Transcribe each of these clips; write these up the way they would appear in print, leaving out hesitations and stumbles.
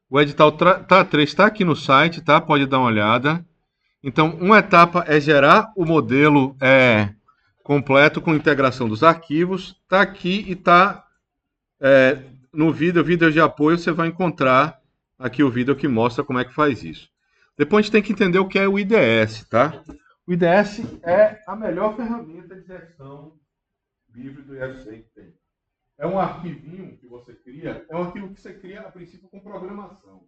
O edital 3 está aqui no site, tá? Pode dar uma olhada. Então, uma etapa é gerar o modelo completo com integração dos arquivos. Está aqui e está no vídeo de apoio, você vai encontrar aqui o vídeo que mostra como é que faz isso. Depois a gente tem que entender o que é o IDS, tá? O IDS é a melhor ferramenta de gestão livre do IFC que tem. É um arquivinho que você cria, é um arquivo que você cria a princípio com programação.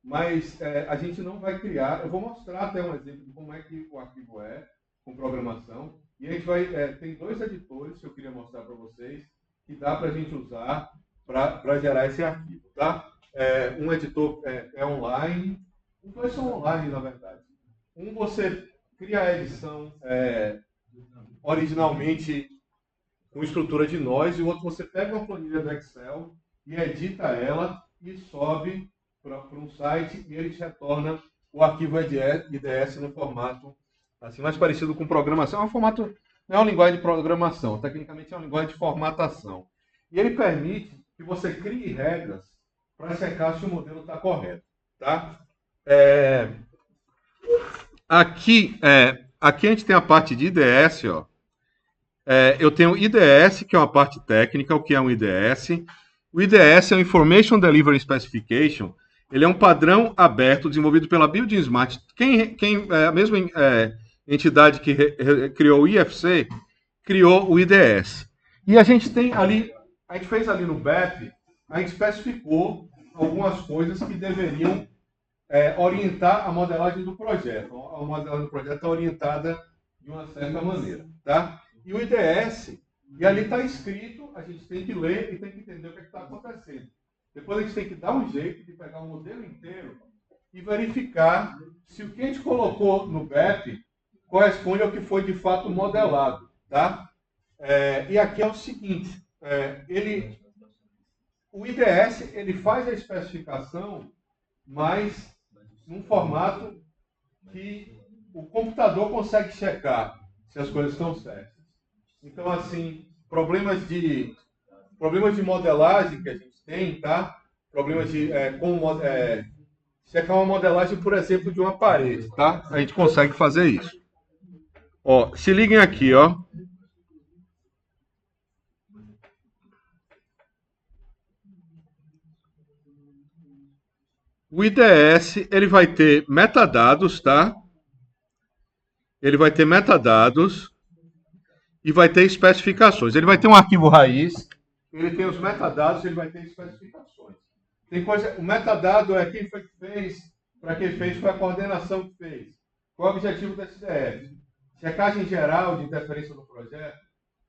Mas a gente não vai criar, eu vou mostrar até um exemplo de como é que o arquivo é, com programação, e a gente vai, tem dois editores que eu queria mostrar para vocês, que dá para a gente usar para gerar esse arquivo, tá? Um editor é online, os dois são online, na verdade. Um você cria a edição originalmente com estrutura de nós, e o outro você pega uma planilha do Excel e edita ela e sobe para um site e ele te retorna o arquivo IDS no formato assim, mais parecido com programação. É um formato, não é uma linguagem de programação, tecnicamente é uma linguagem de formatação. E ele permite que você crie regras para checar se o modelo está correto. Tá? Aqui a gente tem a parte de IDS, ó. Eu tenho o IDS, que é uma parte técnica, o que é um IDS. O IDS é o Information Delivery Specification. Ele é um padrão aberto desenvolvido pela Building Smart. A mesma entidade que criou o IFC criou o IDS. E a gente tem ali, a gente fez ali no BEP, a gente especificou algumas coisas que deveriam orientar a modelagem do projeto. A modelagem do projeto é orientada de uma certa maneira, tá? E o IDS, e ali está escrito, a gente tem que ler e tem que entender o que está acontecendo. Depois a gente tem que dar um jeito de pegar o modelo inteiro e verificar se o que a gente colocou no BEP corresponde ao que foi de fato modelado, tá? E aqui é o seguinte, o IDS ele faz a especificação, mas num formato que o computador consegue checar se as coisas estão certas. Então, assim, problemas de modelagem que a gente tem, tá? Problemas de checar uma modelagem, por exemplo, de uma parede, tá? A gente consegue fazer isso. Ó, se liguem aqui, ó. O IDS, ele vai ter metadados, tá? Ele vai ter metadados e vai ter especificações. Ele vai ter um arquivo raiz, ele tem os metadados, ele vai ter especificações. Tem coisa, o metadado é quem foi que fez, para quem fez, foi a coordenação que fez. Qual é o objetivo desse IDS? Checagem geral de interferência no projeto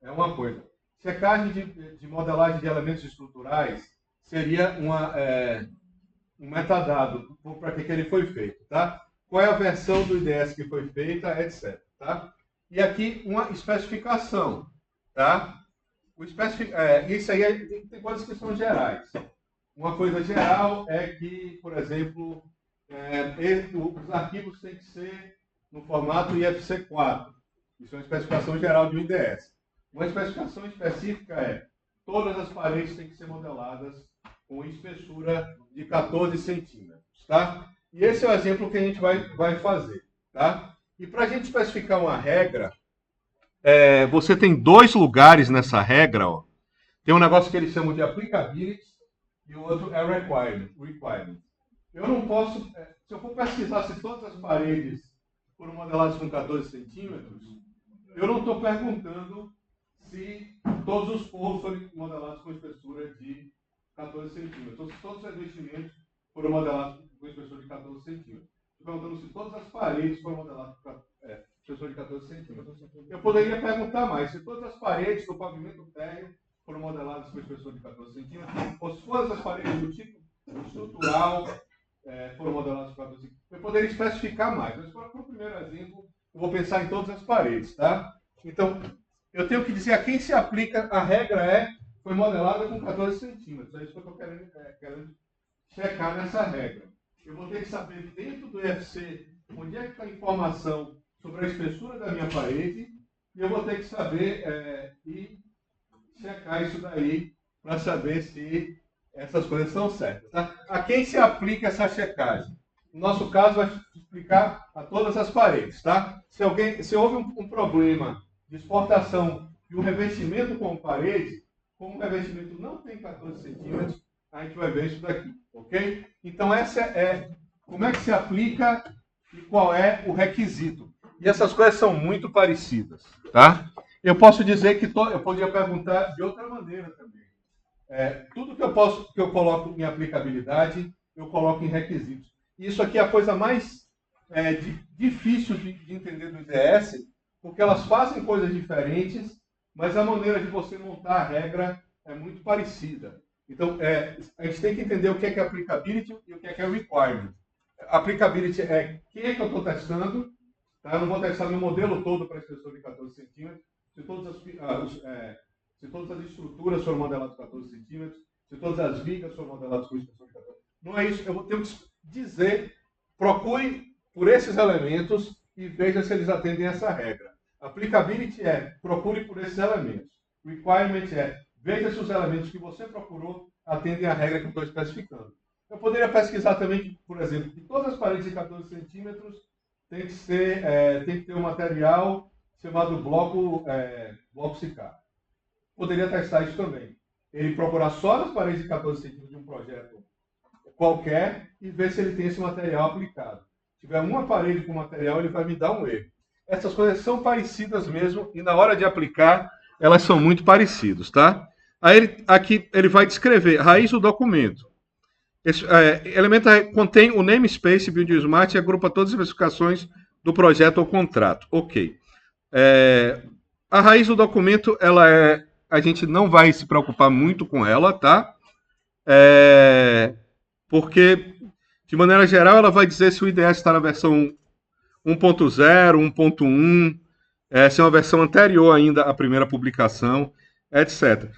é uma coisa. Checagem de modelagem de elementos estruturais seria um metadado para que ele foi feito, tá? Qual é a versão do IDS que foi feita, etc. Tá? E aqui uma especificação, tá? Isso aí tem coisas que são gerais. Uma coisa geral é que, por exemplo, os arquivos têm que ser no formato IFC4. Isso é uma especificação geral de um IDS. Uma especificação específica é todas as paredes têm que ser modeladas com espessura de 14 centímetros, tá? E esse é o exemplo que a gente vai fazer, tá? E para a gente especificar uma regra, você tem dois lugares nessa regra, ó. Tem um negócio que eles chamam de applicability e o outro é requirement. Eu não posso, se eu for pesquisar se todas as paredes foram modeladas com 14 centímetros, eu não estou perguntando se todos os forros foram modelados com espessura de 14 centímetros. Ou se todos os revestimentos foram modelados com espessura de 14 centímetros. Estou perguntando se todas as paredes foram modeladas com espessura de 14 centímetros. Eu poderia perguntar mais, se todas as paredes do pavimento térreo foram modeladas com espessura de 14 centímetros, ou se todas as paredes do tipo estrutural foram modeladas com 14 centímetros. Eu poderia especificar mais, mas para o primeiro exemplo, eu vou pensar em todas as paredes, tá? Então, eu tenho que dizer a quem se aplica, a regra foi modelada com 14 centímetros. É isso que eu estou querendo checar nessa regra. Eu vou ter que saber dentro do IFC onde é que está a informação sobre a espessura da minha parede e eu vou ter que saber e checar isso daí para saber se Essas coisas são certas. Tá? A quem se aplica essa checagem? No nosso caso, vai explicar a todas as paredes. Tá? Se houve um problema de exportação e o revestimento com parede, como o revestimento não tem 14 centímetros, a gente vai ver isso daqui. Ok? Então, essa é como é que se aplica e qual é o requisito. E essas coisas são muito parecidas. Tá? Eu posso dizer que eu poderia perguntar de outra maneira também. Tudo que eu coloco em aplicabilidade, eu coloco em requisitos. E isso aqui é a coisa mais difícil de entender do IDS, porque elas fazem coisas diferentes, mas a maneira de você montar a regra é muito parecida. Então, a gente tem que entender o que é applicability e o que é requirement. Applicability é quem é que eu estou testando. Tá? Eu não vou testar meu modelo todo para a espessura de 14 centímetros. Se todas as estruturas foram modeladas com 14 centímetros, se todas as vigas foram modeladas com espessura de 14 centímetros. Não é isso. Eu vou ter que dizer, procure por esses elementos e veja se eles atendem essa regra. Applicability é, procure por esses elementos. Requirement é, veja se os elementos que você procurou atendem à regra que eu estou especificando. Eu poderia pesquisar também, por exemplo, que todas as paredes de 14 centímetros tem que ter um material chamado bloco SICA. Poderia testar isso também. Ele procurar só nas paredes de 14 centímetros de um projeto qualquer e ver se ele tem esse material aplicado. Se tiver uma parede com material, ele vai me dar um erro. Essas coisas são parecidas mesmo e na hora de aplicar, elas são muito parecidas, tá? Aí aqui ele vai descrever raiz do documento. Esse elemento contém o namespace Build Smart e agrupa todas as especificações do projeto ou contrato. Ok. A raiz do documento, a gente não vai se preocupar muito com ela, tá? Porque, de maneira geral, ela vai dizer se o IDS está na versão 1.0, 1.1, se é uma versão anterior ainda à primeira publicação, etc.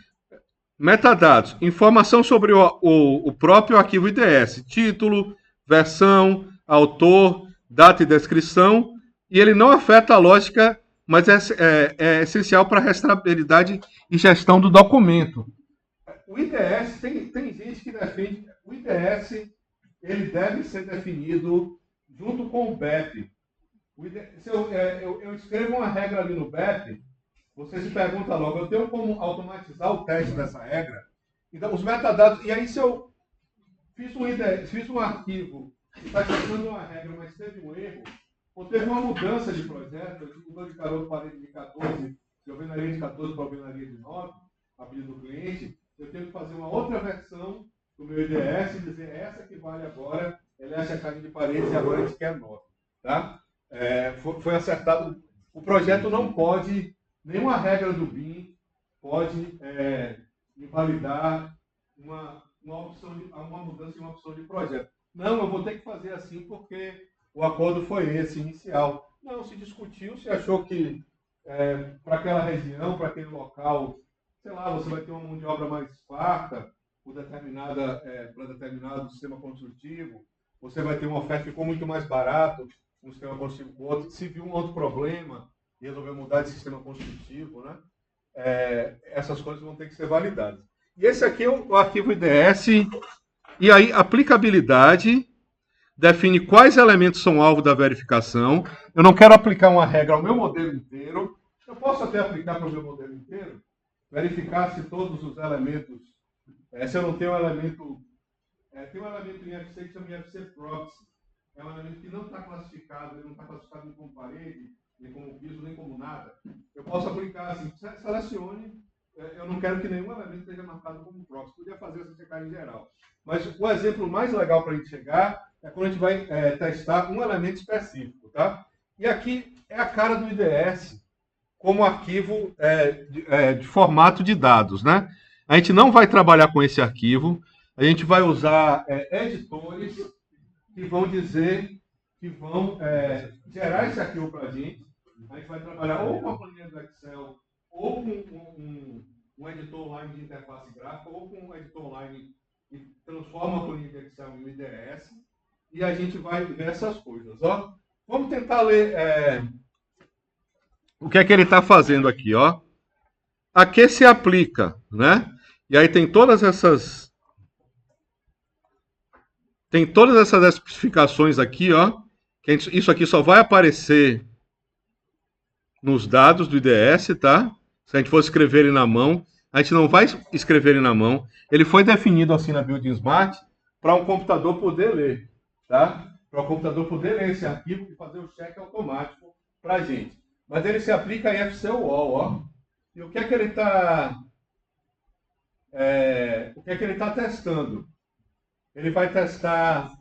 Metadados, informação sobre o próprio arquivo IDS, título, versão, autor, data e descrição, e ele não afeta a lógica, mas é essencial para a rastreabilidade e gestão do documento. O IDS, tem gente que defende, o IDS ele deve ser definido junto com o BEP. Se eu escrevo uma regra ali no BEP, você se pergunta logo, eu tenho como automatizar o teste dessa regra? Então, os metadados, e aí se eu fiz um arquivo que está testando uma regra, mas teve um erro, ou teve uma mudança de projeto, eu mudou de caroço parede de 14, de alvenaria de 14 para alvenaria de 9, a pedido do cliente, eu tenho que fazer uma outra versão do meu IDS e dizer essa que vale agora, ela é a checagem de paredes e agora a gente quer 9. Tá? Foi acertado. O projeto não pode, nenhuma regra do BIM pode invalidar uma mudança em uma opção de projeto. Não, eu vou ter que fazer assim porque o acordo foi esse, inicial. Não, se discutiu, se achou que para aquela região, para aquele local, sei lá, você vai ter uma mão de obra mais farta para determinado sistema construtivo, você vai ter uma oferta que ficou muito mais barato, um sistema construtivo com outro. Se viu um outro problema e resolveu mudar de sistema construtivo, né? Essas coisas vão ter que ser validadas. E esse aqui é o arquivo IDS, e aí aplicabilidade define quais elementos são alvo da verificação. Eu não quero aplicar uma regra ao meu modelo inteiro. Eu posso até aplicar para o meu modelo inteiro, verificar se todos os elementos, se eu não tenho um elemento, tem um elemento em FC que chama de FC Proxy. É um elemento que não está classificado, ele não está classificado nem como parede, nem como piso, nem como nada. Eu posso aplicar assim, selecione, eu não quero que nenhum elemento esteja marcado como proxy. Podia fazer essa checagem geral. Mas o exemplo mais legal para a gente chegar é quando a gente vai testar um elemento específico. Tá? E aqui é a cara do IDS como arquivo de formato de dados. Né? A gente não vai trabalhar com esse arquivo, a gente vai usar editores que vão gerar esse arquivo para a gente. A gente vai trabalhar ou com a planilha do Excel, ou com um editor online de interface gráfica, ou com um editor online que transforma a planilha de Excel em IDS, e a gente vai ver essas coisas. Ó. Vamos tentar ler o que é que ele está fazendo aqui. Ó. A que se aplica, né? E aí tem todas essas tem todas essas especificações aqui, ó. Isso aqui só vai aparecer nos dados do IDS, tá? Se a gente for escrever ele na mão, a gente não vai escrever ele na mão. Ele foi definido assim na Building Smart para um computador poder ler, tá? Para o computador poder ler esse arquivo e fazer o check automático para a gente. Mas ele se aplica em FCOL, ó. E o que é que ele está testando? Ele vai testar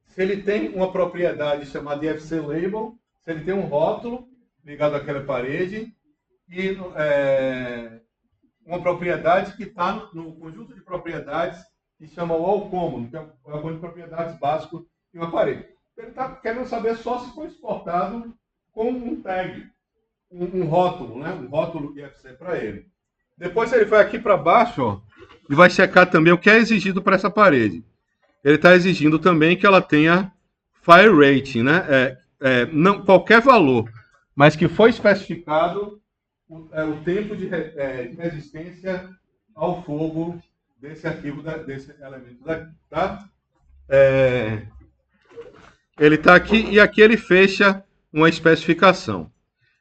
se ele tem uma propriedade chamada de FC Label, se ele tem um rótulo ligado àquela parede e uma propriedade que está no conjunto de propriedades que chama All Common, que é o conjunto de propriedades básico de uma parede. Ele está querendo saber só se foi exportado com um tag, um rótulo, né? Um rótulo IFC para ele. Depois ele vai aqui para baixo, ó, e vai checar também o que é exigido para essa parede. Ele está exigindo também que ela tenha fire rating, né? Não qualquer valor, mas que foi especificado o tempo de resistência ao fogo desse arquivo, desse elemento daqui, tá? Ele está aqui e aqui ele fecha uma especificação.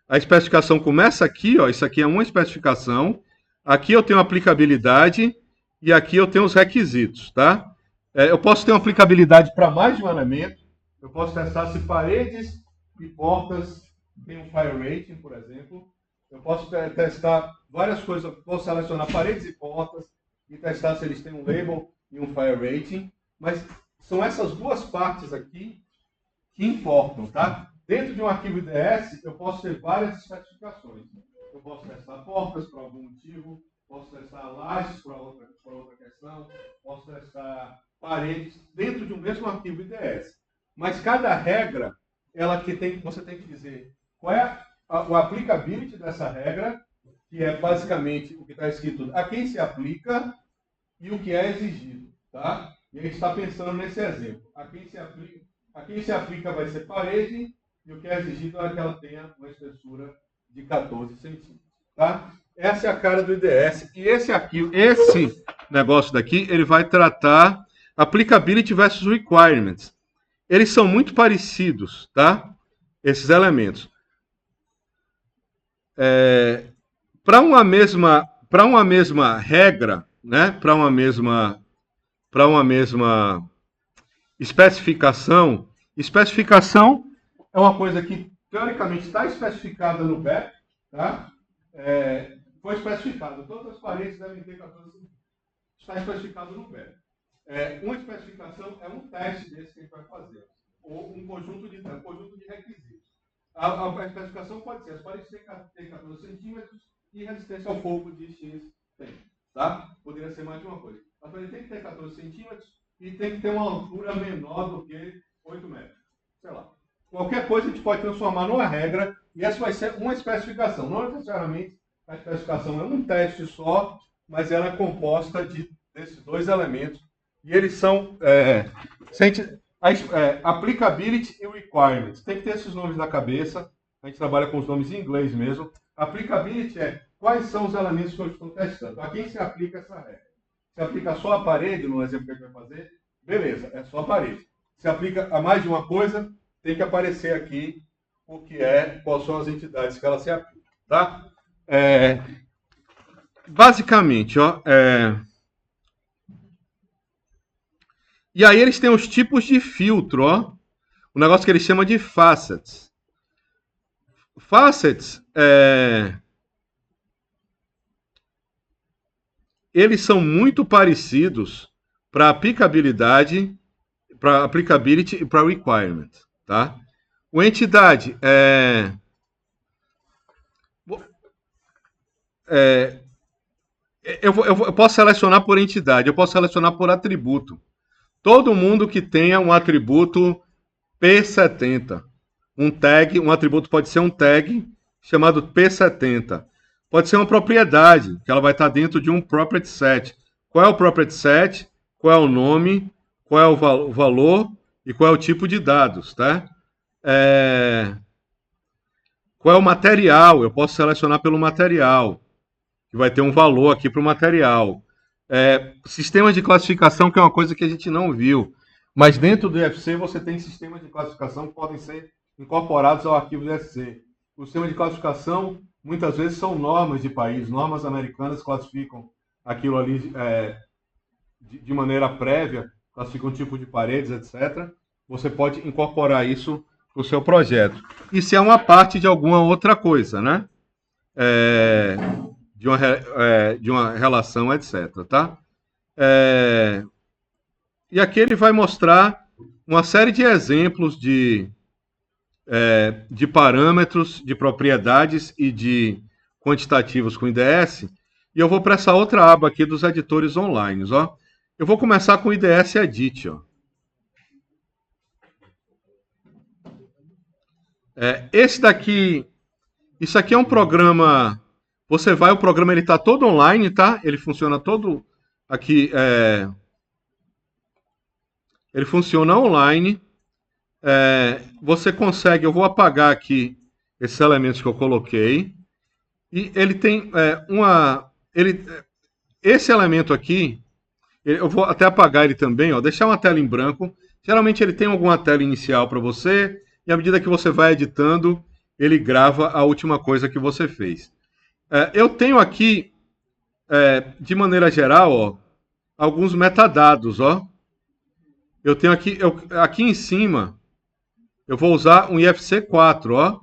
A especificação começa aqui, ó, isso aqui é uma especificação. Aqui eu tenho aplicabilidade e aqui eu tenho os requisitos, tá? Eu posso ter uma aplicabilidade para mais de um elemento. Eu posso testar se paredes e portas têm um fire rating, por exemplo. Eu posso testar várias coisas. Eu posso selecionar paredes e portas e testar se eles têm um label e um fire rating. Mas são essas duas partes aqui que importam, tá? Dentro de um arquivo IDS, eu posso ter várias especificações. Eu posso testar portas por algum motivo, posso testar lajes por outra questão, posso testar paredes dentro de um mesmo arquivo IDS. Mas cada regra, você tem que dizer qual é o applicability dessa regra, que é basicamente o que está escrito a quem se aplica e o que é exigido, tá? E a gente está pensando nesse exemplo. A quem se aplica vai ser parede e o que é exigido é que ela tenha uma espessura de 14 centímetros, tá? Essa é a cara do IDS. E esse negócio daqui, ele vai tratar applicability versus requirements. Eles são muito parecidos, tá? Esses elementos. Para uma mesma regra, né? Para uma mesma especificação é uma coisa que teoricamente está especificada no BEP, tá? Foi especificado. Todas as paredes devem ter 14 centímetros. Está especificado no BEP. Uma especificação é um teste desse que a gente vai fazer, ou um conjunto de requisitos. A especificação pode ser: as paredes têm 14 centímetros e resistência ao fogo de X tem. Tá? Poderia ser mais de uma coisa. A parede tem que ter 14 centímetros e tem que ter uma altura menor do que 8 metros. Sei lá. Qualquer coisa a gente pode transformar numa regra e essa vai ser uma especificação. Não necessariamente a especificação é um teste só, mas ela é composta desses dois elementos. E eles são applicability e requirements. Tem que ter esses nomes na cabeça. A gente trabalha com os nomes em inglês mesmo. Applicability é quais são os elementos que eu estou testando. A quem se aplica essa regra? Se aplica só a parede, no exemplo que a gente vai fazer, beleza, é só a parede. Se aplica a mais de uma coisa, tem que aparecer aqui quais são as entidades que ela se aplica. Tá? Basicamente, ó, e aí eles têm os tipos de filtro, ó. O negócio que eles chamam de facets. Facets, eles são muito parecidos para aplicability e para requirement, tá? O entidade eu posso selecionar por entidade, eu posso selecionar por atributo. Todo mundo que tenha um atributo P70, um atributo pode ser um tag chamado P70. Pode ser uma propriedade, que ela vai estar dentro de um property set. Qual é o property set? Qual é o nome? Qual é o valor? E qual é o tipo de dados, tá? Qual é o material? Eu posso selecionar pelo material, que vai ter um valor aqui para o material. Sistemas de classificação, que é uma coisa que a gente não viu. Mas dentro do IFC você tem sistemas de classificação que podem ser incorporados ao arquivo do IFC. O sistema de classificação, muitas vezes, são normas de país. Normas americanas classificam aquilo ali de maneira prévia, classificam tipo de paredes, etc. Você pode incorporar isso para o seu projeto. Isso é uma parte de alguma outra coisa, né? É, de uma relação, etc. Tá? E aqui ele vai mostrar uma série de exemplos de parâmetros, de propriedades e de quantitativos com IDS. E eu vou para essa outra aba aqui dos editores online. Ó. Eu vou começar com o IDS Edit. Ó. Esse daqui, isso aqui é um programa. Você vai, o programa ele está todo online, tá? Ele funciona todo aqui. Ele funciona online. Você consegue, eu vou apagar aqui esses elementos que eu coloquei. E ele tem esse elemento aqui, eu vou até apagar ele também, ó, deixar uma tela em branco. Geralmente ele tem alguma tela inicial para você, e à medida que você vai editando, ele grava a última coisa que você fez. Eu tenho aqui, de maneira geral, ó, alguns metadados. Ó. Eu tenho aqui, aqui em cima, eu vou usar um IFC4, ó,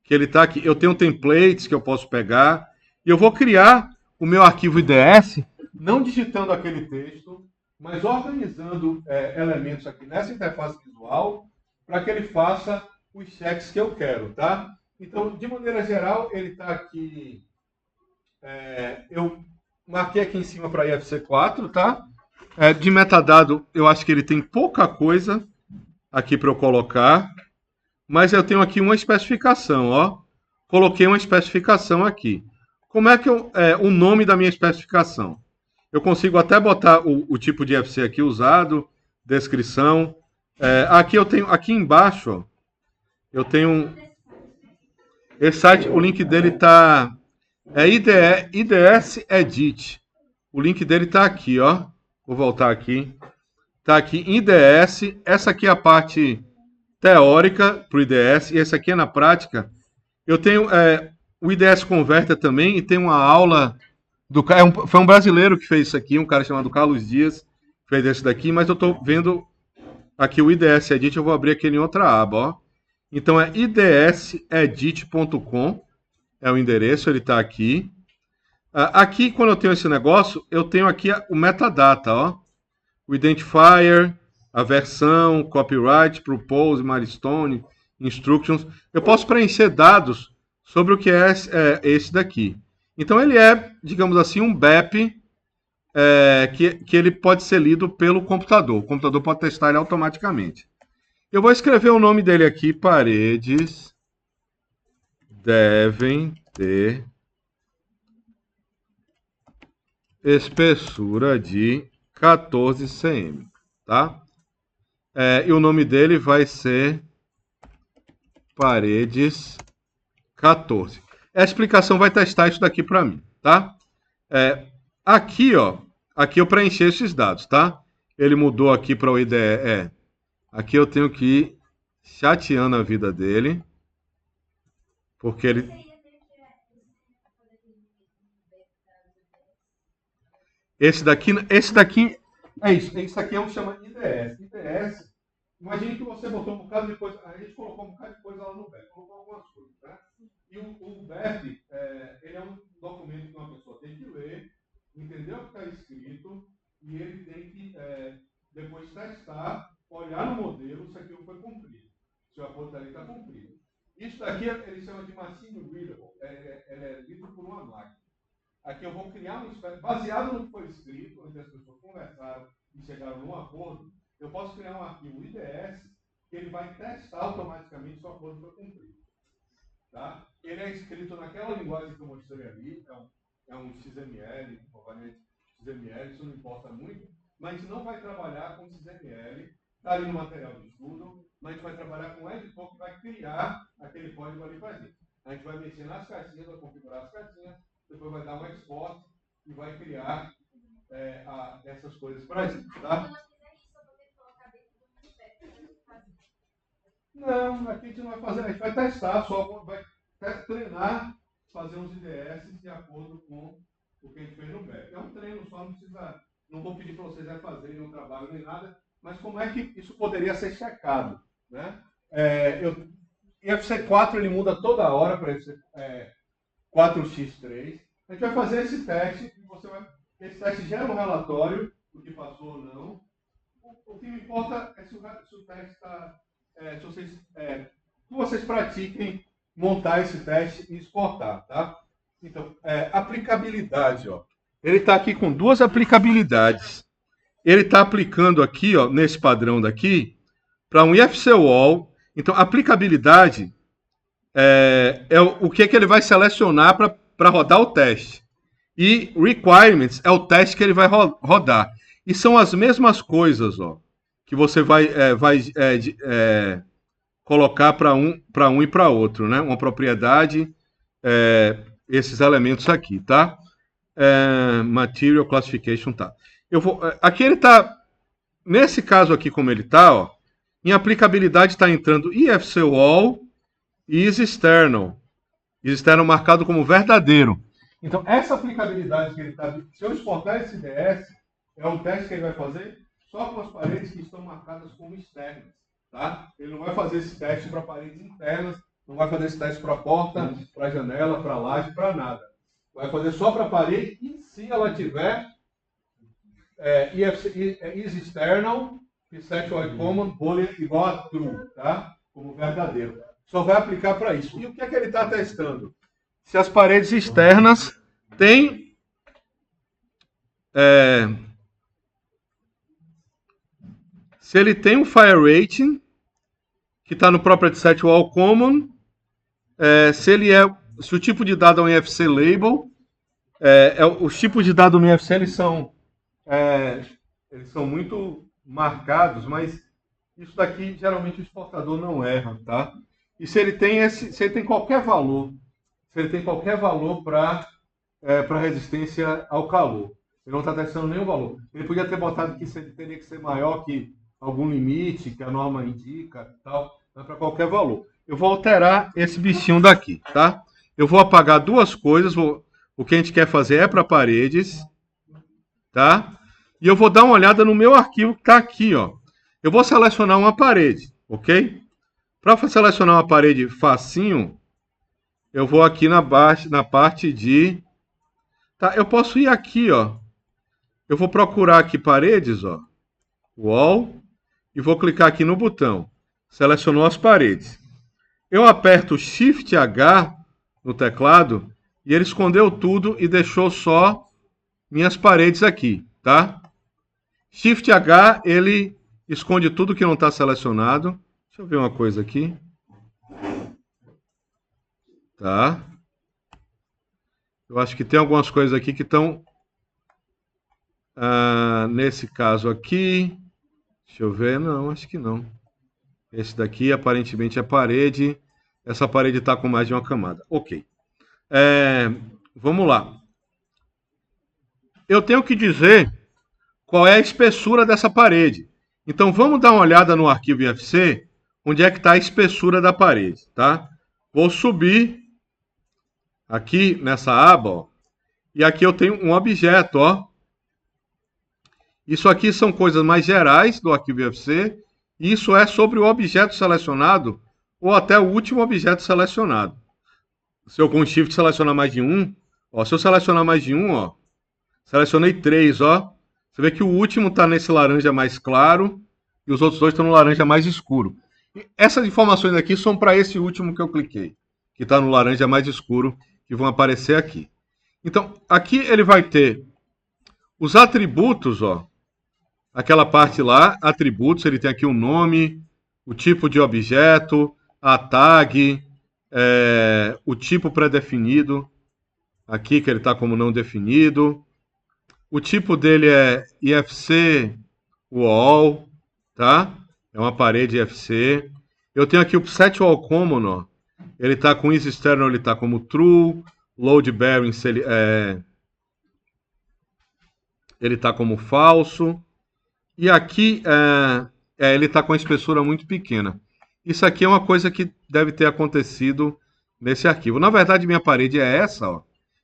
que ele está aqui. Eu tenho templates que eu posso pegar, e eu vou criar o meu arquivo IDS, não digitando aquele texto, mas organizando elementos aqui nessa interface visual para que ele faça os checks que eu quero, tá? Então, de maneira geral, ele está aqui. Eu marquei aqui em cima para IFC4, tá? De metadado, eu acho que ele tem pouca coisa aqui para eu colocar, mas eu tenho aqui uma especificação, ó. Coloquei uma especificação aqui. Como é que o nome da minha especificação? Eu consigo até botar o tipo de FC aqui usado, descrição. Aqui eu tenho, aqui embaixo, ó, eu tenho esse site, o link dele tá IDS Edit. O link dele tá aqui, ó. Vou voltar aqui. Tá aqui IDS. Essa aqui é a parte teórica para o IDS e essa aqui é na prática. Eu tenho o IDS Converter também e tem uma aula do foi um brasileiro que fez isso aqui, um cara chamado Carlos Dias fez esse daqui, mas eu estou vendo aqui o IDS Edit, eu vou abrir aqui em outra aba, ó. Então é idsedit.com, é o endereço, ele está aqui. Aqui, quando eu tenho esse negócio, eu tenho aqui o metadata, ó. O identifier, a versão, copyright, propose, milestone, instructions. Eu posso preencher dados sobre o que é esse daqui. Então ele é, digamos assim, um BEP que ele pode ser lido pelo computador. O computador pode testar ele automaticamente. Eu vou escrever o nome dele aqui, paredes devem ter espessura de 14 cm, tá? E o nome dele vai ser paredes 14. A explicação vai testar isso daqui para mim, tá? Aqui, ó, aqui eu preenchi esses dados, tá? Ele mudou aqui para o IDE. Aqui eu tenho que ir chateando a vida dele, porque ele esse daqui é isso. Esse aqui é um que chama IDS. IDS, imagine que você botou um bocado de coisa. A gente colocou um bocado de coisa lá no BEP, colocou algumas coisas, tá? E o BEP, ele é um documento que uma pessoa tem que ler, entender o que está escrito, e ele tem que depois testar, olhar no modelo se aquilo foi cumprido. Se o acordo dali está cumprido. Isso daqui ele chama de machine readable. Ele é lido por uma máquina. Aqui eu vou criar uma espécie, baseado no que foi escrito, onde as pessoas conversaram e chegaram num acordo, eu posso criar um arquivo IDS que ele vai testar automaticamente se o acordo foi cumprido. Tá? Ele é escrito naquela linguagem que eu mostrei ali, é um XML, provavelmente XML, isso não importa muito, mas a gente não vai trabalhar com XML, está ali no material de estudo, mas a gente vai trabalhar com o editor que vai criar aquele código ali para a gente. A gente vai mexer nas caixinhas, vai configurar as caixinhas, depois vai dar um export e vai criar essas coisas para isso, tá? Não, aqui a gente não vai fazer, a gente vai testar, só vai treinar, fazer uns IDS de acordo com o que a gente fez no BEP. É um treino só, não vou pedir para vocês fazerem nenhum trabalho nem nada, mas como é que isso poderia ser checado, né? IFC 4 ele muda toda hora para IFC 4x3. A gente vai fazer esse teste, esse teste gera um relatório do que passou ou não. O que me importa é se o teste está... que vocês pratiquem montar esse teste e exportar, tá? Então, aplicabilidade, ó. Ele está aqui com duas aplicabilidades. Ele está aplicando aqui, ó, nesse padrão daqui, para um IFC Wall. Então, aplicabilidade é o que ele vai selecionar para rodar o teste. E requirements é o teste que ele vai rodar. E são as mesmas coisas, ó, que você vai colocar para um e para outro, né? Uma propriedade, esses elementos aqui, tá? Material Classification, tá? Aqui ele tá, nesse caso aqui como ele tá, ó, em aplicabilidade está entrando IFC Wall e External. External marcado como verdadeiro. Então, essa aplicabilidade que ele está... Se eu exportar esse IDS, é um teste que ele vai fazer só com as paredes que estão marcadas como externas. Tá? Ele não vai fazer esse teste para paredes internas, não vai fazer esse teste para porta, para janela, para laje, para nada. Vai fazer só para a parede e se ela tiver is external, set or common, boolean igual a true, tá? Como verdadeiro. Só vai aplicar para isso. E o que é que ele está testando? Se as paredes externas têm se ele tem um fire rating que está no property set wall common, se o tipo de dado é um IFC label, os tipos de dado no IFC eles são muito marcados, mas isso daqui geralmente o exportador não erra, tá? E se ele tem qualquer valor, para resistência ao calor, ele não está testando nenhum valor. Ele podia ter botado que teria que ser maior que algum limite que a norma indica, tal, para qualquer valor. Eu vou alterar esse bichinho daqui, tá? Eu vou apagar duas coisas. O que a gente quer fazer é para paredes, tá? E eu vou dar uma olhada no meu arquivo que está aqui, ó. Eu vou selecionar uma parede, ok? Para selecionar uma parede facinho, eu vou aqui na parte de... Tá, eu posso ir aqui, ó. Eu vou procurar aqui paredes, ó. Wall. E vou clicar aqui no botão. Selecionou as paredes. Eu aperto Shift H no teclado e ele escondeu tudo e deixou só minhas paredes aqui, tá? Shift H, ele esconde tudo que não está selecionado. Deixa eu ver uma coisa aqui. Tá? Eu acho que tem algumas coisas aqui que estão... nesse caso aqui... Deixa eu ver, não, acho que não. Esse daqui aparentemente é parede. Essa parede está com mais de uma camada. Ok. Vamos lá. Eu tenho que dizer qual é a espessura dessa parede. Então vamos dar uma olhada no arquivo IFC, onde é que está a espessura da parede, tá? Vou subir aqui nessa aba, ó, e aqui eu tenho um objeto, ó. Isso aqui são coisas mais gerais do arquivo IFC. Isso é sobre o objeto selecionado ou até o último objeto selecionado. Se eu com Shift selecionar mais de um, ó, se eu selecionar mais de um, ó, selecionei 3, ó. Você vê que o último está nesse laranja mais claro e os outros dois estão no laranja mais escuro. E essas informações aqui são para esse último que eu cliquei, que está no laranja mais escuro, que vão aparecer aqui. Então, aqui ele vai ter os atributos, ó. Aquela parte lá, atributos, ele tem aqui o nome, o tipo de objeto, a tag, o tipo pré-definido, aqui que ele está como não definido. O tipo dele é IFC Wall, tá? É uma parede IFC. Eu tenho aqui o set wall common, ó. Ele está com is external, ele está como true. Load bearing, ele está como falso. E aqui ele está com a espessura muito pequena. Isso aqui é uma coisa que deve ter acontecido nesse arquivo. Na verdade, minha parede é essa. Ó.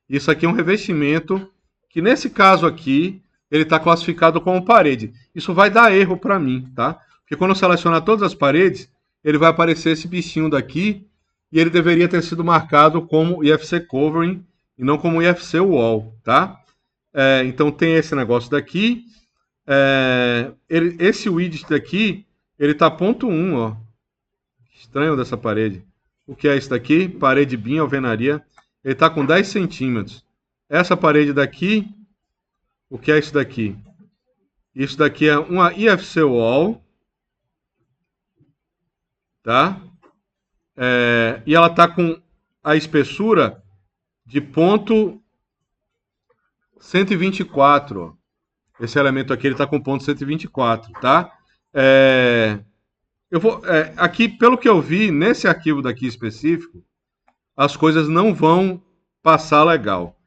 Isso aqui é um revestimento que, nesse caso aqui, ele está classificado como parede. Isso vai dar erro para mim, tá? Porque quando eu selecionar todas as paredes, ele vai aparecer esse bichinho daqui e ele deveria ter sido marcado como IFC Covering e não como IFC Wall, tá? Então tem esse negócio daqui. Esse widget daqui, ele tá ponto 1, ó. Estranho dessa parede. O que é isso daqui? Parede BIM, alvenaria. Ele tá com 10 centímetros. Essa parede daqui, o que é isso daqui? Isso daqui é uma IFC Wall, tá? E ela tá com a espessura de ponto 124, ó. Esse elemento aqui ele está com ponto 124, tá? Aqui, pelo que eu vi, nesse arquivo daqui específico, as coisas não vão passar legal.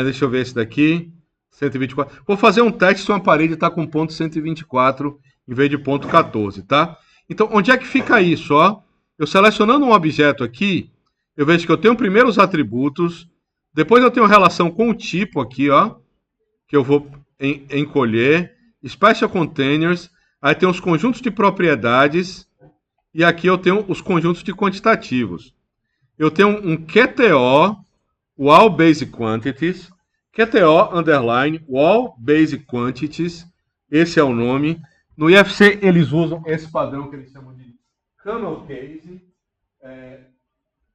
Deixa eu ver esse daqui, 124. Vou fazer um teste se uma parede está com ponto 124 em vez de ponto 14, tá? Então, onde é que fica isso, ó? Eu selecionando um objeto aqui, eu vejo que eu tenho primeiro os atributos, depois eu tenho relação com o tipo aqui, ó, que eu vou encolher, Special Containers, aí tem os conjuntos de propriedades, e aqui eu tenho os conjuntos de quantitativos. Eu tenho um QTO, Wall Basic Quantities, QTO underline Wall Basic Quantities, esse é o nome. No IFC eles usam esse padrão que eles chamam de Camel Case.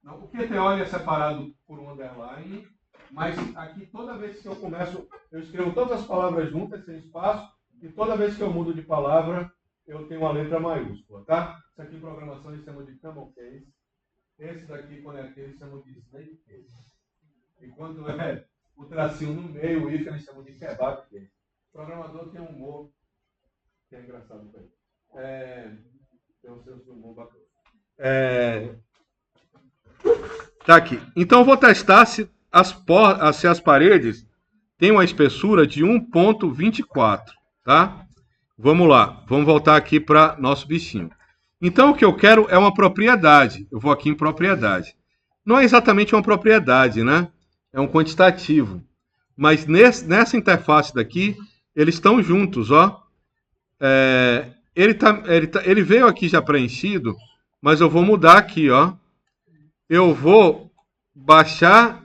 O QTO é separado por um underline, mas aqui toda vez que eu começo, eu escrevo todas as palavras juntas, sem espaço, e toda vez que eu mudo de palavra, eu tenho uma letra maiúscula, tá? Isso aqui em programação eles chamam de Camel Case. Esse daqui, quando é aqui, eles chamam de Snake Case. E quando é o tracinho no meio, o if, eles chamam de Kebab Case. O programador tem um humor que é engraçado para ele. Tem um senso de humor bacana. Tá aqui. Então eu vou testar se as paredes têm uma espessura de 1.24, tá? Vamos lá, vamos voltar aqui para nosso bichinho. Então o que eu quero é uma propriedade. Eu vou aqui em propriedade. Não é exatamente uma propriedade, né? É um quantitativo. Mas nessa interface daqui, eles estão juntos, ó. Ele veio aqui já preenchido, mas eu vou mudar aqui, ó. Eu vou baixar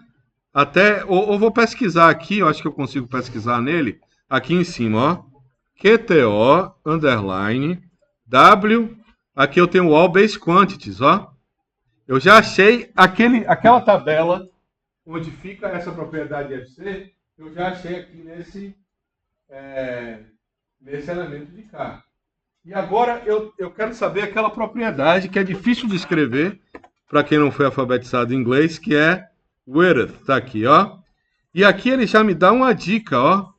até, ou vou pesquisar aqui, eu acho que eu consigo pesquisar nele, aqui em cima, ó, QTO, underline, W, aqui eu tenho Wall Base Quantities, ó. Eu já achei aquela tabela onde fica essa propriedade FC, eu já achei aqui nesse elemento de cá. E agora eu quero saber aquela propriedade que é difícil de escrever, para quem não foi alfabetizado em inglês, que é width, tá aqui, ó. E aqui ele já me dá uma dica, ó.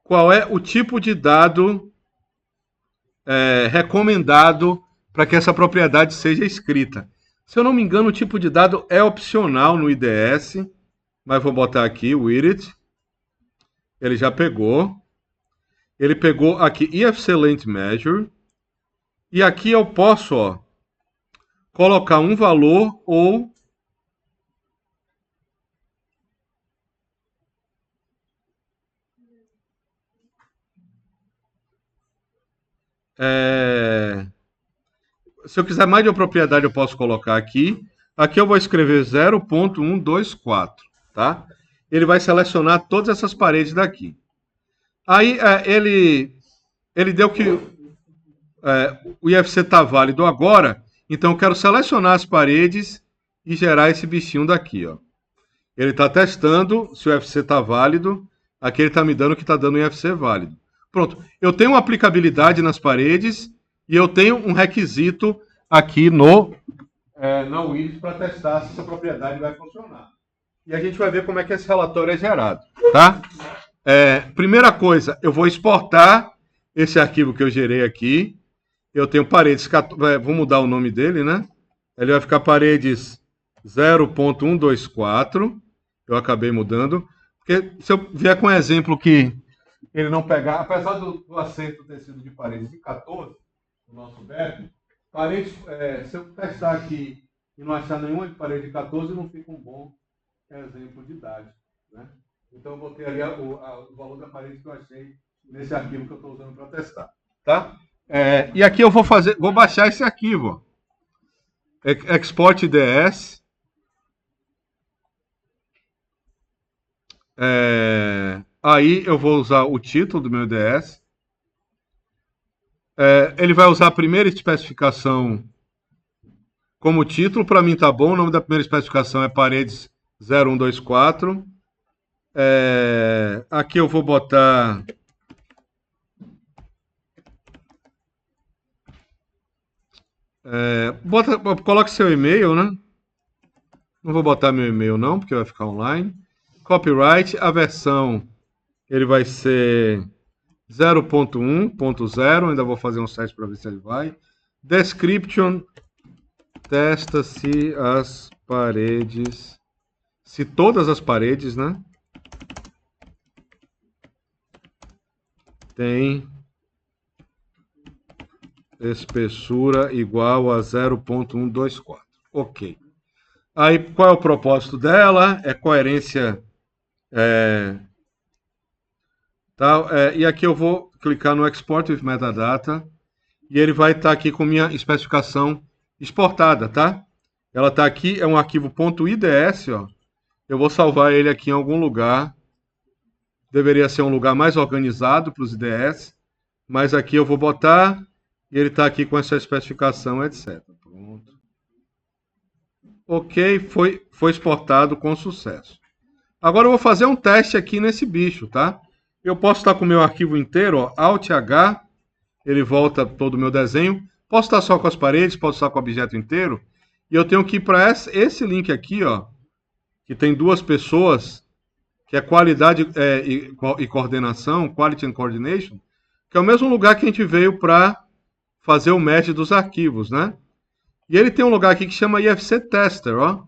Qual é o tipo de dado recomendado para que essa propriedade seja escrita. Se eu não me engano, o tipo de dado é opcional no IDS, mas vou botar aqui, width. Ele já pegou. Ele pegou aqui IFC Length Measure. E aqui eu posso, ó, colocar um valor ou se eu quiser mais de uma propriedade, eu posso colocar aqui. Aqui eu vou escrever 0.124, tá? Ele vai selecionar todas essas paredes daqui. Aí ele deu que o IFC está válido agora, então eu quero selecionar as paredes e gerar esse bichinho daqui, ó. Ele está testando se o IFC está válido. Aqui ele está me dando que está dando um IFC válido. Pronto. Eu tenho uma aplicabilidade nas paredes e eu tenho um requisito aqui na widget para testar se essa propriedade vai funcionar. E a gente vai ver como é que esse relatório é gerado, tá? Primeira coisa, eu vou exportar esse arquivo que eu gerei aqui. Eu tenho paredes, vou mudar o nome dele, né? Ele vai ficar paredes 0.124. Eu acabei mudando. Porque se eu vier com um exemplo que ele não pegar, apesar do acerto ter sido de paredes de 14, o nosso BEP, paredes, se eu testar aqui e não achar nenhuma de parede de 14, não fica um bom exemplo de idade, né? Então eu botei ali o valor da parede que eu achei nesse arquivo que eu estou usando para testar, tá? E aqui eu vou baixar esse arquivo, Export IDS. Aí eu vou usar o título do meu IDS. Ele vai usar a primeira especificação como título. Para mim tá bom. O nome da primeira especificação é paredes 0124. Aqui eu vou botar coloque seu e-mail, né? Não vou botar meu e-mail não, porque vai ficar online. Copyright, a versão ele vai ser 0.1.0, ainda vou fazer um teste para ver se ele vai. Description, testa se as paredes, se todas as paredes, né, tem espessura igual a 0.124. Ok. Aí, qual é o propósito dela? É coerência. E aqui eu vou clicar no Export with Metadata e ele vai estar aqui com minha especificação exportada, tá? Ela está aqui, é um arquivo .ids, ó. Eu vou salvar ele aqui em algum lugar. Deveria ser um lugar mais organizado para os IDS, mas aqui eu vou botar e ele está aqui com essa especificação, etc. Pronto. Ok, foi exportado com sucesso. Agora eu vou fazer um teste aqui nesse bicho, tá? Eu posso estar com o meu arquivo inteiro, ó, Alt H, ele volta todo o meu desenho. Posso estar só com as paredes, posso estar com o objeto inteiro. E eu tenho que ir para esse link aqui, ó, que tem duas pessoas, que é qualidade e coordenação, Quality and Coordination, que é o mesmo lugar que a gente veio para fazer o merge dos arquivos, né? E ele tem um lugar aqui que chama IFC Tester, ó.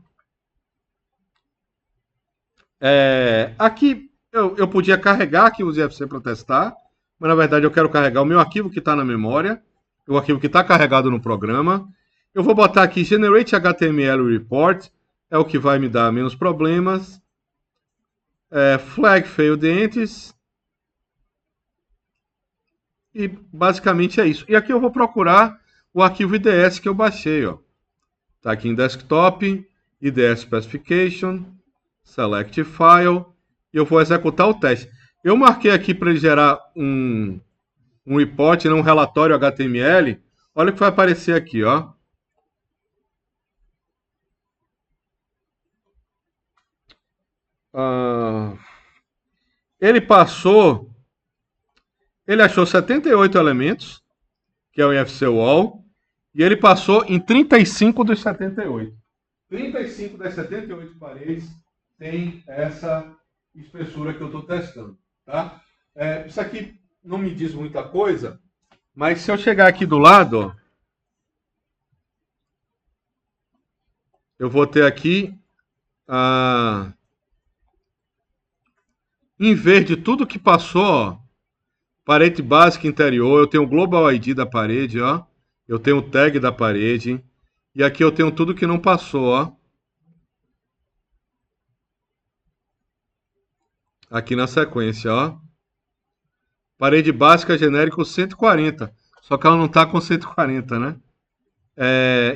Aqui eu podia carregar aqui os IFC para testar, mas na verdade eu quero carregar o meu arquivo que está na memória, o arquivo que está carregado no programa. Eu vou botar aqui Generate HTML Report, é o que vai me dar menos problemas. Flag Failed Entities. E basicamente é isso. E aqui eu vou procurar o arquivo IDS que eu baixei, ó. Tá aqui em Desktop, IDS Specification, Select File, e eu vou executar o teste. Eu marquei aqui para ele gerar um report, um relatório HTML. Olha o que vai aparecer aqui, ó. Ele achou 78 elementos, que é o IFC Wall, e ele passou em 35 dos 78. 35 das 78 paredes tem essa espessura que eu estou testando, tá? Isso aqui não me diz muita coisa, mas se eu chegar aqui do lado, ó, eu vou ter aqui em verde tudo que passou, ó, parede básica interior, eu tenho o Global ID da parede, ó, eu tenho o tag da parede, e aqui eu tenho tudo que não passou, ó. Aqui na sequência, ó. Parede básica genérico 140. Só que ela não está com 140, né?